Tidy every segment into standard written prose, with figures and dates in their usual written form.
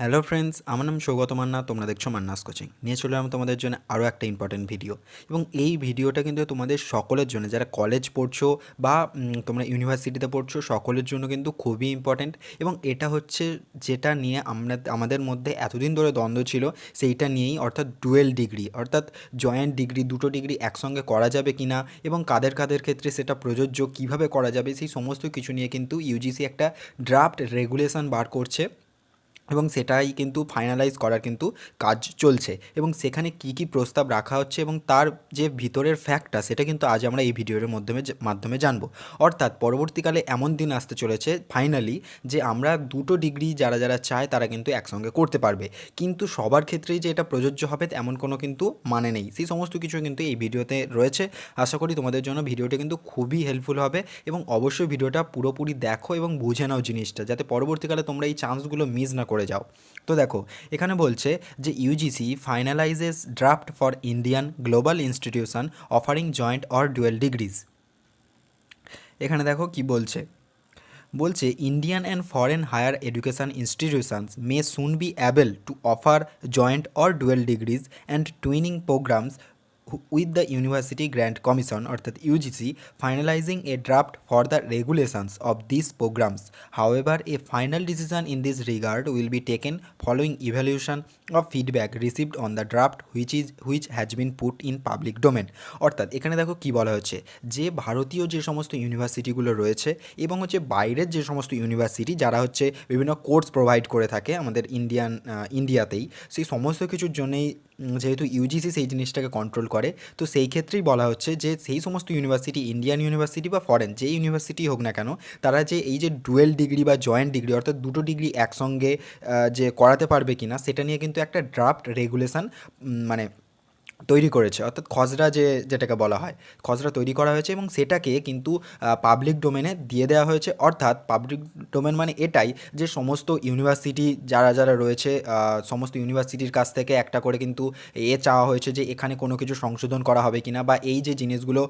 Hello friends, আমার নাম সৌগত মান্না। তোমরা দেখছো মান্নাস কোচিং। নিয়ে চলে এলাম তোমাদের জন্য আরও একটা ইম্পর্টেন্ট ভিডিও। এবং এই ভিডিওটা কিন্তু তোমাদের সকলের জন্য, যারা কলেজ পড়ছো বা তোমরা ইউনিভার্সিটিতে পড়ছো, সকলের জন্য কিন্তু খুবই ইম্পর্টেন্ট। এবং এটা হচ্ছে যেটা নিয়ে আমাদের মধ্যে এতদিন ধরে দ্বন্দ্ব ছিল, সেইটা নিয়েই, অর্থাৎ ডুয়েল ডিগ্রি, অর্থাৎ জয়েন্ট ডিগ্রি, দুটো ডিগ্রি একসঙ্গে করা যাবে কি না এবং কাদের কাদের ক্ষেত্রে সেটা প্রযোজ্য, কীভাবে করা যাবে, সেই সমস্ত কিছু নিয়ে কিন্তু ইউজিসি একটা ড্রাফট রেগুলেশন বার করছে এবং সেটাই কিন্তু ফাইনালাইজ করার কিন্তু কাজ চলছে। এবং সেখানে কি কি প্রস্তাব রাখা হচ্ছে এবং তার যে ভিতরের ফ্যাক্টটা, সেটা কিন্তু আজ আমরা এই ভিডিওর মাধ্যমে জানবো। অর্থাৎ পরবর্তীকালে এমন দিন আসতে চলেছে ফাইনালি, যে আমরা দুটো ডিগ্রি যারা যারা চায় তারা কিন্তু একসঙ্গে করতে পারবে। কিন্তু সবার ক্ষেত্রেই যে এটা প্রযোজ্য হবে এমন কোনো কিন্তু মানে নেই। সেই সমস্ত কিছু কিন্তু এই ভিডিওতে রয়েছে। আশা করি তোমাদের জন্য ভিডিওটা কিন্তু খুবই হেল্পফুল হবে এবং অবশ্যই ভিডিওটা পুরোপুরি দেখো এবং বুঝে নাও জিনিসটা, যাতে পরবর্তীকালে তোমরা এই চান্সগুলো মিস না করে যাও। তো দেখো, এখানে বলছে যে UGC finalizes draft for Indian global institution offering joint or dual degrees. এখানে দেখো কি বলছে। বলছে Indian and foreign higher education institutions may soon be able to offer joint or dual degrees and twinning programs with the University Grant Commission অর্থাৎ UGC finalizing a draft for the regulations of these programs. However, a final decision in this regard will be taken following evaluation of feedback received on the draft which has been put in public domain. অর্থাৎ এখানে দেখো কি বলা হচ্ছে, যে ভারতীয় যে সমস্ত ইউনিভার্সিটিগুলো রয়েছে এবং হচ্ছে বাইরের যে সমস্ত ইউনিভার্সিটি যারা হচ্ছে বিভিন্ন কোর্স প্রোভাইড করে থাকে আমাদের ইন্ডিয়াতেই, সেই সমস্ত কিছুর জন্যেই যেহেতু ইউজিসি সেই জিনিসটাকে কন্ট্রোল করে, তো সেই ক্ষেত্রেই বলা হচ্ছে যে সেই সমস্ত ইউনিভার্সিটি, ইন্ডিয়ান ইউনিভার্সিটি বা ফরেন যে ইউনিভার্সিটি হোক না কেন, তারা যে এই যে ডুয়েল ডিগ্রি বা জয়েন্ট ডিগ্রি, অর্থাৎ দুটো ডিগ্রি একসঙ্গে যে করাতে পারবে কি না, সেটা নিয়ে কিন্তু একটা ড্রাফট রেগুলেশন মানে তৈরি করেছে। অর্থাৎ খসড়া যেটাকে বলা হয়, খসড়া তৈরি করা হয়েছে এবং সেটাকে কিন্তু পাবলিক ডোমেনে দিয়ে দেওয়া হয়েছে। অর্থাৎ পাবলিক ডোমেন মানে এটাই, যে সমস্ত ইউনিভার্সিটি যারা যারা রয়েছে, সমস্ত ইউনিভার্সিটির কাছ থেকে একটা করে কিন্তু চাওয়া হয়েছে যে এখানে কোনো কিছু সংশোধন করা হবে কিনা, বা এই যে জিনিসগুলো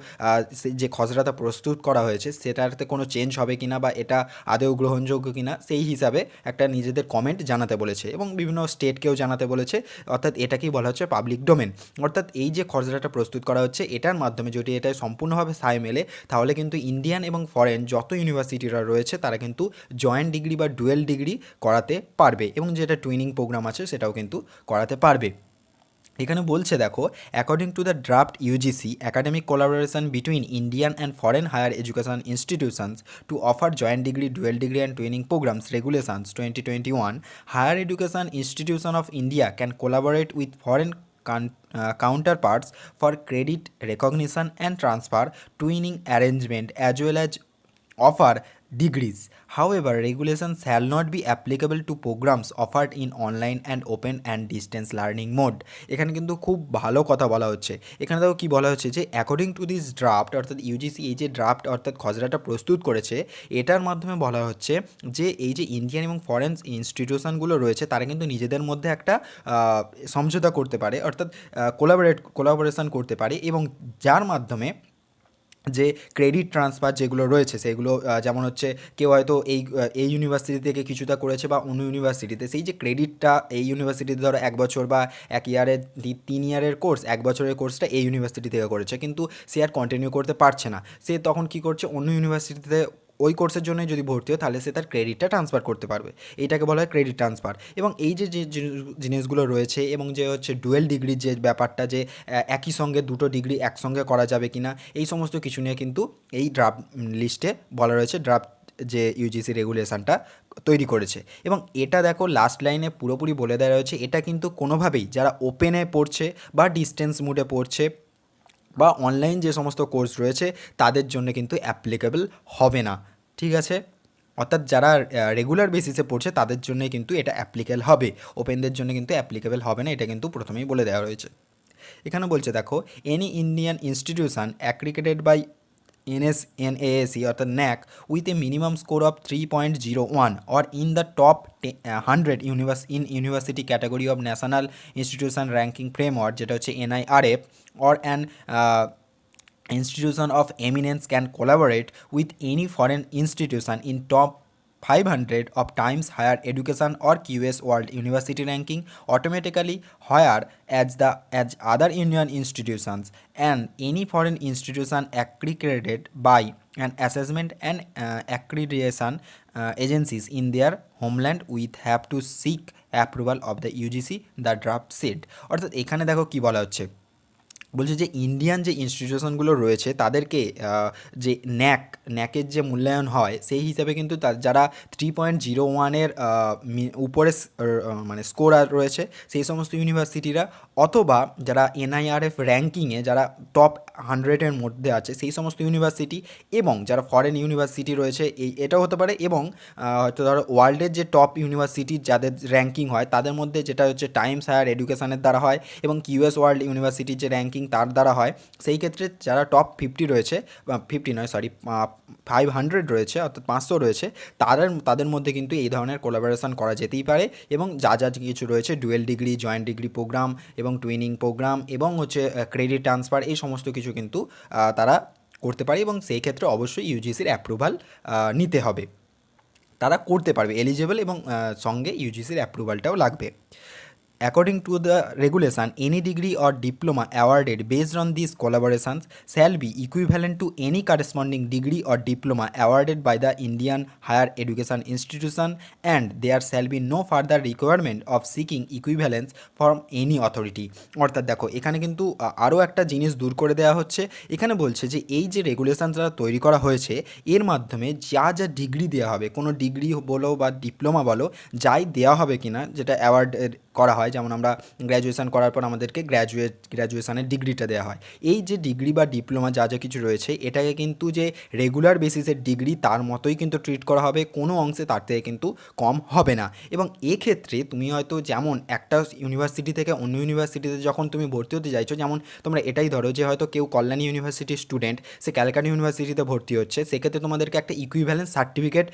যে খসড়াটা প্রস্তুত করা হয়েছে সেটাতে কোনো চেঞ্জ হবে কিনা, বা এটা আদৌ গ্রহণযোগ্য কিনা, সেই হিসাবে একটা নিজেদের কমেন্ট জানাতে বলেছে এবং বিভিন্ন স্টেটকেও জানাতে বলেছে। অর্থাৎ এটাকেই বলা হচ্ছে পাবলিক ডোমেন। অর্থাৎ এই যে খসড়াটা প্রস্তুত করা হচ্ছে, এটার মাধ্যমে যদি এটা সম্পূর্ণভাবে সায় মেলে, তাহলে কিন্তু ইন্ডিয়ান এবং ফরেন যত ইউনিভার্সিটিরা রয়েছে তারা কিন্তু জয়েন্ট ডিগ্রি বা ডুয়েল ডিগ্রি করাতে পারবে এবং যেটা টুইনিং প্রোগ্রাম আছে সেটাও কিন্তু করাতে পারবে। এখানে বলছে দেখো, according to the draft UGC academic collaboration between Indian and foreign higher education institutions to offer joint degree, dual degree and training programmes regulations 2021, higher education institution of India can collaborate with foreign counterparts for credit recognition and transfer, twinning arrangement as well as offer degrees. However, regulations shall not be applicable to programs offered in online and open and distance learning mode. এখানে কিন্তু খুব ভালো কথা বলা হচ্ছে। এখানে দেখো কি বলা হচ্ছে, যে অ্যাকর্ডিং টু দিস ড্রাফট, অর্থাৎ ইউজিসি এই যে ড্রাফট অর্থাৎ খসড়াটা প্রস্তুত করেছে, এটার মাধ্যমে বলা হচ্ছে যে এই যে ইন্ডিয়ান এবং ফরেন ইনস্টিটিউশনগুলো রয়েছে তারা কিন্তু নিজেদের মধ্যে একটা সমঝোতা করতে পারে, অর্থাৎ কোলাবোরেশন করতে পারে, এবং যার মাধ্যমে যে ক্রেডিট ট্রান্সফার যেগুলো রয়েছে সেগুলো যেমন হচ্ছে কেউ হয়তো এই ইউনিভার্সিটি থেকে কিছুটা করেছে বা অন্য ইউনিভার্সিটিতে, সেই যে ক্রেডিটটা এই ইউনিভার্সিটিতে ধরো 1 বছর বা 1 ইয়ারের 3 ইয়ারের কোর্স, 1 বছরের কোর্সটা এই ইউনিভার্সিটি থেকে করেছে কিন্তু সে আর কন্টিনিউ করতে পারছে না, সে তখন কি করছে, অন্য ইউনিভার্সিটিতে ওই কোর্সের জন্য যদি ভর্তি হয় তাহলে সে তার ক্রেডিটটা ট্রান্সফার করতে পারবে। এইটাকে বলা হয় ক্রেডিট ট্রান্সফার। এবং এই যে যে জিনিসগুলো রয়েছে এবং যে হচ্ছে ডুয়েল ডিগ্রির যে ব্যাপারটা, যে একই সঙ্গে দুটো ডিগ্রি একসঙ্গে করা যাবে কি না, এই সমস্ত কিছু নিয়ে কিন্তু এই ড্রাফট লিস্টে বলা রয়েছে, ড্রাফট যে ইউজিসি রেগুলেশনটা তৈরি করেছে। এবং এটা দেখো লাস্ট লাইনে পুরোপুরি বলে দেওয়া রয়েছে, এটা কিন্তু কোনোভাবেই যারা ওপেনে পড়ছে বা ডিস্টেন্স মুডে পড়ছে বা অনলাইন যে সমস্ত কোর্স রয়েছে তাদের জন্য কিন্তু অ্যাপ্লিকেবল হবে না। ঠিক আছে, অর্থাৎ যারা রেগুলার বেসিসে পড়ছে তাদের জন্যই কিন্তু এটা অ্যাপ্লিকেবল হবে, ওপেনদের জন্য কিন্তু অ্যাপ্লিকেবল হবে না, এটা কিন্তু প্রথমেই বলে দেওয়া রয়েছে। এখানে বলছে দেখো, any Indian institution accredited by NSNAAC অর্থাৎ NAAC with a minimum score of 3.01 or in the top 100 university category of national institution ranking framework, যেটা হচ্ছে NIRF, or an institution of eminence can collaborate with any foreign institution in top 500 of Times Higher Education or QS World University ranking automatically higher as other Indian institutions and any foreign institution accredited by an assessment and accreditation agencies in their homeland with have to seek approval of the UGC the draft said। অর্থাৎ এখানে দেখো কি বলা হচ্ছে, বলছে যে Indian যে ইনস্টিটিউশনগুলো রয়েছে তাদেরকে যে ন্যাকের যে মূল্যায়ন হয় সেই হিসাবে কিন্তু যারা 3.01-এর উপরে মানে স্কোর রয়েছে সেই সমস্ত ইউনিভার্সিটিরা, অথবা যারা NIRF র্যাঙ্কিংয়ে যারা টপ 100-এর মধ্যে আছে সেই সমস্ত ইউনিভার্সিটি, এবং যারা ফরেন ইউনিভার্সিটি রয়েছে এটাও হতে পারে, এবং হয়তো ধরো ওয়ার্ল্ডের যে টপ ইউনিভার্সিটি যাদের র্যাঙ্কিং হয় তাদের মধ্যে যেটা হচ্ছে টাইমস হায়ার এডুকেশনের দ্বারা হয় এবং QS ওয়ার্ল্ড ইউনিভার্সিটির যে র্যাঙ্কিং তার দ্বারা হয়। সেই ক্ষেত্রে যারা টপ 50 রয়েছে, 50 নয় সরি 500 রয়েছে অর্থাৎ 500 রয়েছে, তাদের মধ্যে কিন্তু এই ধরনের কোলাবোরেশন করা যেতেই পারে, এবং যা কিছু রয়েছে dual degree, joint degree programme এবং টুইনিং প্রোগ্রাম এবং হচ্ছে ক্রেডিট ট্রান্সফার, এই সমস্ত কিছু কিন্তু তারা করতে পারে, এবং সেই ক্ষেত্রে অবশ্যই ইউজিসির অ্যাপ্রুভাল নিতে হবে। তারা করতে পারবে এলিজেবল, এবং সঙ্গে ইউজিসির অ্যাপ্রুভালটাও লাগবে। According to the regulation, any degree or diploma awarded based on these collaborations shall be equivalent to any corresponding degree or diploma awarded by the Indian higher education institution, and there shall be no further requirement of seeking equivalence from any authority। অর্থাৎ দেখো এখানে কিন্তু আরও একটা জিনিস দূর করে দেওয়া হচ্ছে। এখানে বলছে যে এই যে রেগুলেশনটা তৈরি করা হয়েছে এর মাধ্যমে যা ডিগ্রি দেওয়া হবে, কোনো ডিগ্রি বলো বা ডিপ্লোমা বলো, যাই দেওয়া হবে কিনা যেটা অ্যাওয়ার্ড করা হয়, যেমন আমরা গ্র্যাজুয়েশন করার পর আমাদেরকে গ্র্যাজুয়েশনের ডিগ্রিটা দেওয়া হয়, এই যে ডিগ্রি বা ডিপ্লোমা যা কিছু রয়েছে এটাকে কিন্তু যে রেগুলার বেসিসের ডিগ্রি তার মতোই কিন্তু ট্রিট করা হবে, কোনো অংশে তার থেকে কিন্তু কম হবে না। এবং এক্ষেত্রে তুমি হয়তো যেমন একটা ইউনিভার্সিটি থেকে অন্য ইউনিভার্সিটিতে যখন তুমি ভর্তি হতে চাইছো, যেমন তোমরা এটাই ধরো যে হয়তো কেউ কল্যাণী ইউনিভার্সিটির স্টুডেন্ট, সে ক্যালকাটা ইউনিভার্সিটিতে ভর্তি হচ্ছে, সেক্ষেত্রে তোমাদেরকে একটা ইকুইভ্যালেন্স সার্টিফিকেট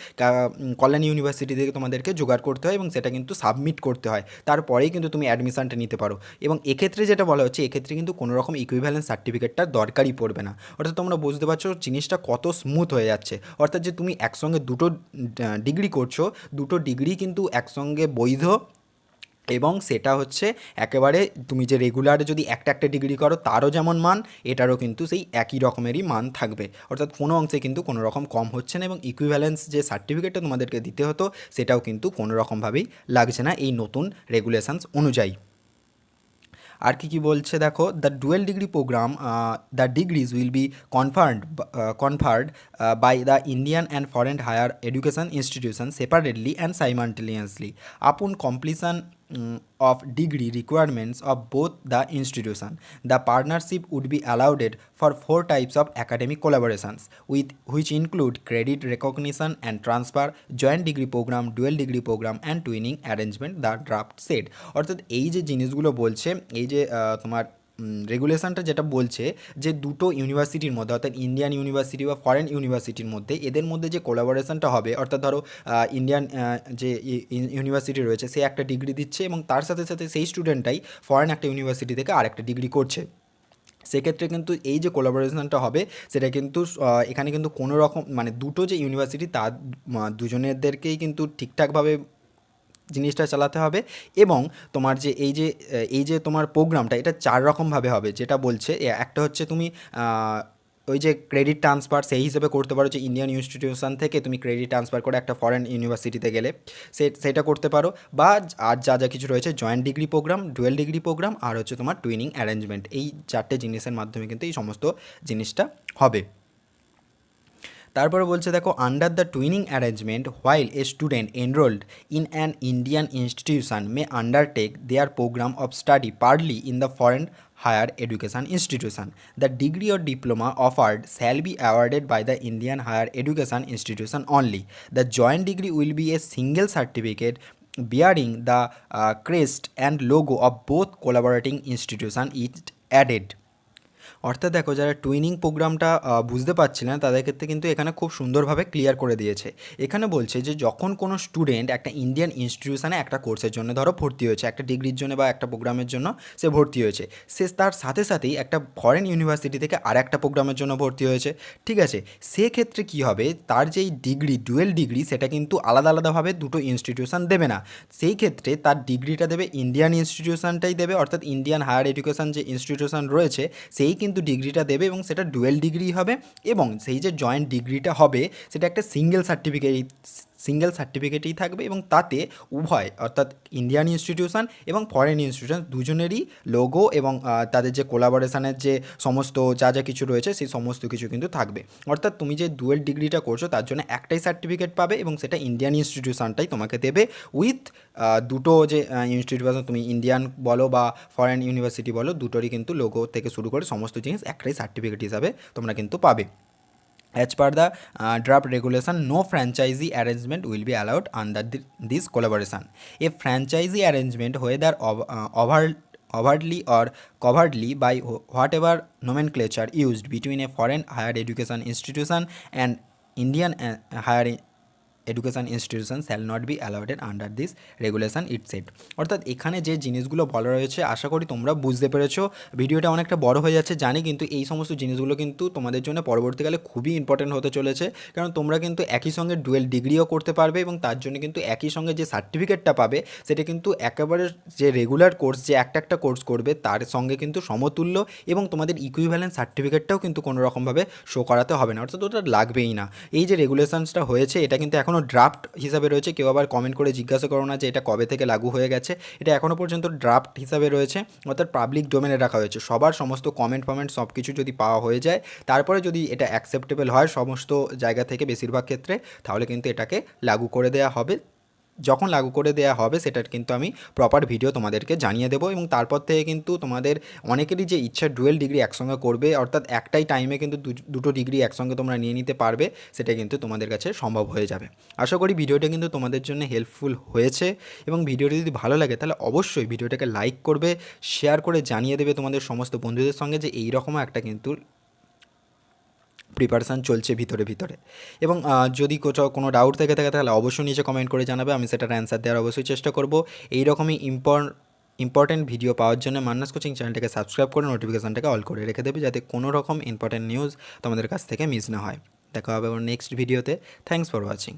কল্যাণী ইউনিভার্সিটি থেকে তোমাদেরকে জোগাড় করতে হয় এবং সেটা কিন্তু সাবমিট করতে হয়, তারপরেই কিন্তু তুমি অ্যাডমিশনটা নিতে পারো। এবং এক্ষেত্রে যেটা বলা হচ্ছে এক্ষেত্রে কিন্তু কোনো রকম ইকুইভ্যালেন্স সার্টিফিকেটটা দরকারই পড়বে না। অর্থাৎ তোমরা বুঝতে পারছো জিনিসটা কত স্মুথ হয়ে যাচ্ছে। অর্থাৎ যে তুমি একসঙ্গে দুটো ডিগ্রি করছো, দুটো ডিগ্রি কিন্তু একসঙ্গে বৈধ, এবং সেটা হচ্ছে একেবারে তুমি যে রেগুলার যদি একটা ডিগ্রি করো তারও যেমন মান, এটারও কিন্তু সেই একই রকমেরই মান থাকবে। অর্থাৎ কোনো অংশে কিন্তু কোনো রকম কম হচ্ছে না, এবং ইকুইভ্যালেন্স যে সার্টিফিকেটটা তোমাদেরকে দিতে হতো সেটাও কিন্তু কোনো রকমভাবেই লাগছে না এই নতুন রেগুলেশনস অনুযায়ী। আর কি বলছে দেখো, the dual degree programme, the degrees will be conferred by the Indian and foreign higher education institutions separately and simultaneously upon completion of degree requirements of both the institution. The partnership would be allowed for 4 types of academic collaborations, which include credit recognition and transfer, joint degree program, dual degree program and twinning arrangement, the draft said। অর্থাৎ এই যে জিনিসগুলো বলছে, এই যে তোমার রেগুলেশনটা যেটা বলছে যে দুটো ইউনিভার্সিটির মধ্যে, অর্থাৎ ইন্ডিয়ান ইউনিভার্সিটি বা ফরেন ইউনিভার্সিটির মধ্যে, এদের মধ্যে যে কোলাবোরেশনটা হবে, অর্থাৎ ধরো ইন্ডিয়ান যে ইউনিভার্সিটি রয়েছে সে একটা ডিগ্রি দিচ্ছে এবং তার সাথে সাথে সেই স্টুডেন্টটাই ফরেন একটা ইউনিভার্সিটি থেকে আরেকটা ডিগ্রি করছে, সেক্ষেত্রে কিন্তু এই যে কোলাবোরেশনটা হবে সেটা কিন্তু এখানে কিন্তু কোনো রকম মানে দুটো যে ইউনিভার্সিটি তার দুজনেদেরকেই কিন্তু ঠিকঠাকভাবে জিনিসটা চালাতে হবে। এবং তোমার যে এই যে তোমার প্রোগ্রামটা এটা 4 রকমভাবে হবে, যেটা বলছে একটা হচ্ছে তুমি ওই যে ক্রেডিট ট্রান্সফার সেই হিসেবে করতে পারো, যে ইন্ডিয়ান ইনস্টিটিউশন থেকে তুমি ক্রেডিট ট্রান্সফার করে একটা ফরেন ইউনিভার্সিটিতে গেলে সেটা করতে পারো, বা আর যা কিছু রয়েছে joint degree program, dual degree program আর হচ্ছে তোমার টুইনিং অ্যারেঞ্জমেন্ট, এই 4টে জিনিসের মাধ্যমে কিন্তু এই সমস্ত জিনিসটা হবে। তারপরে বলছে দেখো, under the twinning arrangement while a student enrolled in an Indian institution may undertake their programme of study partly in the foreign higher education institution. The degree or diploma offered shall be awarded by the Indian higher education institution only. The joint degree will be a single certificate bearing the crest and logo of both collaborating institution each added. অর্থাৎ দেখো, যারা twinning প্রোগ্রামটা বুঝতে পারছিল না তাদের ক্ষেত্রে কিন্তু এখানে খুব সুন্দরভাবে ক্লিয়ার করে দিয়েছে। এখানে বলছে যে যখন কোনো স্টুডেন্ট একটা ইন্ডিয়ান ইনস্টিটিউশনে একটা কোর্সের জন্য ধরো ভর্তি হয়েছে, একটা ডিগ্রির জন্য বা একটা প্রোগ্রামের জন্য সে ভর্তি হয়েছে, সে তার সাথে সাথেই একটা ফরেন ইউনিভার্সিটি থেকে আর একটা প্রোগ্রামের জন্য ভর্তি হয়েছে, ঠিক আছে। সেক্ষেত্রে কী হবে, তার যেই ডিগ্রি, ডুয়েল ডিগ্রি, সেটা কিন্তু আলাদা আলাদাভাবে দুটো ইনস্টিটিউশন দেবে না। সেই ক্ষেত্রে তার ডিগ্রিটা দেবে ইন্ডিয়ান ইনস্টিটিউশনটাই দেবে, অর্থাৎ ইন্ডিয়ান হায়ার এডুকেশন যে ইনস্টিটিউশন রয়েছে সেই কিন্তু ডিগ্রিটা দেবে এবং সেটা ডুয়েল ডিগ্রি হবে। এবং সেই যে জয়েন্ট ডিগ্রিটা হবে সেটা একটা সিঙ্গেল সার্টিফিকেটই থাকবে এবং তাতে উভয়, অর্থাৎ ইন্ডিয়ান ইনস্টিটিউশন এবং ফরেন ইনস্টিটিউশন দুজনেরই লোগো এবং তাদের যে কোলাবোরেশনের যে সমস্ত যা যা কিছু রয়েছে সেই সমস্ত কিছু কিন্তু থাকবে। অর্থাৎ তুমি যে ডুয়েল ডিগ্রিটা করছো তার জন্য একটাই সার্টিফিকেট পাবে এবং সেটা ইন্ডিয়ান ইনস্টিটিউশনটাই তোমাকে দেবে উইথ দুটো যে ইনস্টিটিউশন, তুমি ইন্ডিয়ান বলো বা ফরেন ইউনিভার্সিটি বলো, দুটোরই কিন্তু লোগো থেকে শুরু করে সমস্ত জিনিস একটাই সার্টিফিকেট হিসাবে তোমরা কিন্তু পাবে। As per the draft regulation, no franchisee arrangement will be allowed under this collaboration. A franchisee arrangement, whether overtly or covertly by whatever nomenclature used between a foreign higher education institution and Indian higher education institution shall not be allowed under this regulation it set. অর্থাৎ এখানে যে জিনিসগুলো বলা রয়েছে আশা করি তোমরা বুঝতে পেরেছো। ভিডিওটা অনেকটা বড় হয়ে যাচ্ছে জানি, কিন্তু এই সমস্ত জিনিসগুলো কিন্তু তোমাদের জন্য পরবর্তীকালে খুবই ইম্পর্টেন্ট হতে চলেছে, কারণ তোমরা কিন্তু একই সঙ্গে ডুয়েল ডিগ্রিও করতে পারবে এবং তার জন্য কিন্তু একই সঙ্গে যে সার্টিফিকেটটা পাবে সেটা কিন্তু একেবারে যে রেগুলার কোর্স, যে একটা কোর্স করবে তার সঙ্গে কিন্তু সমতুল্য এবং তোমাদের ইকুইভ্যালেন্ট সার্টিফিকেটটাও কিন্তু কোনো রকমভাবে শো করাতে হবে না, অর্থাৎ ওটা লাগবেই না। এই যে রেগুলেশনসটা হয়েছে এটা কিন্তু এখনও ড্রাফট হিসাবে রয়েছে, কেউ আবার কমেন্ট করে জিজ্ঞাসা করো না যে এটা কবে থেকে লাগু হয়ে গেছে। এটা এখনও পর্যন্ত ড্রাফট হিসাবে রয়েছে, অর্থাৎ পাবলিক ডোমেনে রাখা হয়েছে। সবার সমস্ত কমেন্ট সব কিছু যদি পাওয়া হয়ে যায়, তারপরে যদি এটা অ্যাকসেপ্টেবল হয় সমস্ত জায়গা থেকে বেশিরভাগ ক্ষেত্রে, তাহলে কিন্তু এটাকে লাগু করে দেওয়া হবে। যখন লাগু করে দেওয়া হবে সেটার কিন্তু আমি প্রপার ভিডিও তোমাদেরকে জানিয়ে দেবো এবং তারপর থেকে কিন্তু তোমাদের অনেকেরই যে ইচ্ছা ডুয়েল ডিগ্রি একসঙ্গে করবে, অর্থাৎ একটাই টাইমে কিন্তু দুটো ডিগ্রি একসঙ্গে তোমরা নিয়ে নিতে পারবে, সেটা কিন্তু তোমাদের কাছে সম্ভব হয়ে যাবে। আশা করি ভিডিওটা কিন্তু তোমাদের জন্য হেল্পফুল হয়েছে এবং ভিডিওটি যদি ভালো লাগে তাহলে অবশ্যই ভিডিওটাকে লাইক করবে, শেয়ার করে জানিয়ে দেবে তোমাদের সমস্ত বন্ধুদের সঙ্গে যে এইরকমও একটা কিন্তু প্রিপারেশান চলছে ভিতরে ভিতরে। এবং যদি কোথাও কোনো ডাউট থেকে থাকে তাহলে অবশ্যই নিচে কমেন্ট করে জানাবে, আমি সেটার অ্যান্সার দেওয়ার অবশ্যই চেষ্টা করব। এইরকমই ইম্পর্টেন্ট ভিডিও পাওয়ার জন্য মান্নাস কোচিং চ্যানেলটাকে সাবস্ক্রাইব করে নোটিফিকেশানটাকে অল করে রেখে দেবে, যাতে কোনো রকম ইম্পর্টেন্ট নিউজ তোমাদের কাছ থেকে মিস না হয়। দেখা হবে আবার নেক্সট ভিডিওতে। Thanks for watching.